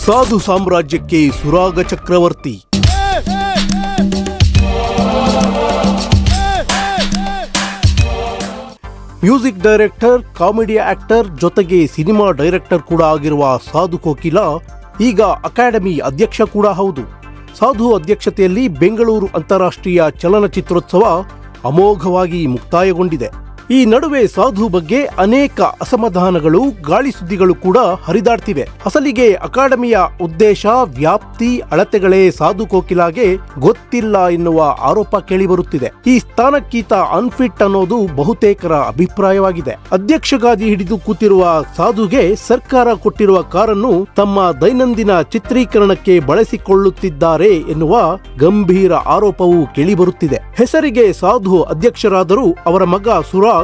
ಸಾಧು ಸಾಮ್ರಾಜ್ಯಕ್ಕೆ ಸುರಾಗ ಚಕ್ರವರ್ತಿ. Music director, comedy actor ಜೊತೆಗೆ cinema director ಕೂಡ ಆಗಿರುವ ಸಾಧು ಕೋಕಿಲ ಈಗ ಅಕಾಡೆಮಿ ಅಧ್ಯಕ್ಷ ಕೂಡ ಹೌದು. ಸಾಧು ಅಧ್ಯಕ್ಷತೆಯಲ್ಲಿ ಬೆಂಗಳೂರು ಅಂತಾರಾಷ್ಟ್ರೀಯ ಚಲನಚಿತ್ರೋತ್ಸವ ಅಮೋಘವಾಗಿ ಮುಕ್ತಾಯಗೊಂಡಿದೆ. ಈ ನಡುವೆ ಸಾಧು ಬಗ್ಗೆ ಅನೇಕ ಅಸಮಾಧಾನಗಳು, ಗಾಳಿ ಸುದ್ದಿಗಳು ಕೂಡ ಹರಿದಾಡ್ತಿವೆ. ಅಸಲಿಗೆ ಅಕಾಡೆಮಿಯ ಉದ್ದೇಶ, ವ್ಯಾಪ್ತಿ, ಅಳತೆಗಳೇ ಸಾಧು ಕೋಕಿಲಾಗೆ ಗೊತ್ತಿಲ್ಲ ಎನ್ನುವ ಆರೋಪ ಕೇಳಿಬರುತ್ತಿದೆ. ಈ ಸ್ಥಾನಕ್ಕೀತ ಅನ್ಫಿಟ್ ಅನ್ನೋದು ಬಹುತೇಕರ ಅಭಿಪ್ರಾಯವಾಗಿದೆ. ಅಧ್ಯಕ್ಷ ಗಾದಿ ಹಿಡಿದು ಕೂತಿರುವ ಸಾಧುಗೆ ಸರ್ಕಾರ ಕೊಟ್ಟಿರುವ ಕಾರನ್ನು ತಮ್ಮ ದೈನಂದಿನ ಚಿತ್ರೀಕರಣಕ್ಕೆ ಬಳಸಿಕೊಳ್ಳುತ್ತಿದ್ದಾರೆ ಎನ್ನುವ ಗಂಭೀರ ಆರೋಪವೂ ಕೇಳಿಬರುತ್ತಿದೆ. ಹೆಸರಿಗೆ ಸಾಧು ಅಧ್ಯಕ್ಷರಾದರೂ ಅವರ ಮಗ ಸುರಾಗ್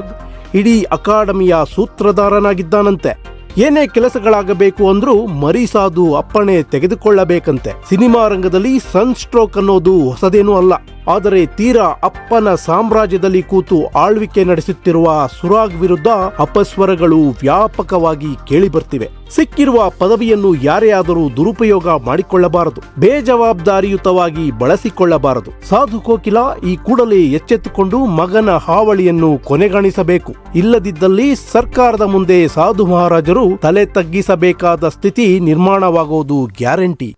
ಇಡೀ ಅಕಾಡೆಮಿಯ ಸೂತ್ರಧಾರನಾಗಿದ್ದಾನಂತೆ. ಏನೇ ಕೆಲಸಗಳಾಗಬೇಕು ಅಂದ್ರೂ ಮರಿ ಸಾಧು ಅಪ್ಪಣೆ ತೆಗೆದುಕೊಳ್ಳಬೇಕಂತೆ. ಸಿನಿಮಾ ರಂಗದಲ್ಲಿ ಸನ್ ಸ್ಟ್ರೋಕ್ ಅನ್ನೋದು ಹೊಸದೇನೂ ಅಲ್ಲ. ಆದರೆ ತೀರಾ ಅಪ್ಪನ ಸಾಮ್ರಾಜ್ಯದಲ್ಲಿ ಕೂತು ಆಳ್ವಿಕೆ ನಡೆಸುತ್ತಿರುವ ಸುರಾಗ್ ವಿರುದ್ಧ ಅಪಸ್ವರಗಳು ವ್ಯಾಪಕವಾಗಿ ಕೇಳಿಬರ್ತಿವೆ. ಸಿಕ್ಕಿರುವ ಪದವಿಯನ್ನು ಯಾರೇ ಆದರೂ ದುರುಪಯೋಗ ಮಾಡಿಕೊಳ್ಳಬಾರದು, ಬೇಜವಾಬ್ದಾರಿಯುತವಾಗಿ ಬಳಸಿಕೊಳ್ಳಬಾರದು. ಸಾಧು ಕೋಕಿಲ ಈ ಕೂಡಲೇ ಎಚ್ಚೆತ್ತುಕೊಂಡು ಮಗನ ಹಾವಳಿಯನ್ನು ಕೊನೆಗಾಣಿಸಬೇಕು. ಇಲ್ಲದಿದ್ದಲ್ಲಿ ಸರ್ಕಾರದ ಮುಂದೆ ಸಾಧು ಮಹಾರಾಜರು ತಲೆ ತಗ್ಗಿಸಬೇಕಾದ ಸ್ಥಿತಿ ನಿರ್ಮಾಣವಾಗುವುದು ಗ್ಯಾರಂಟಿ.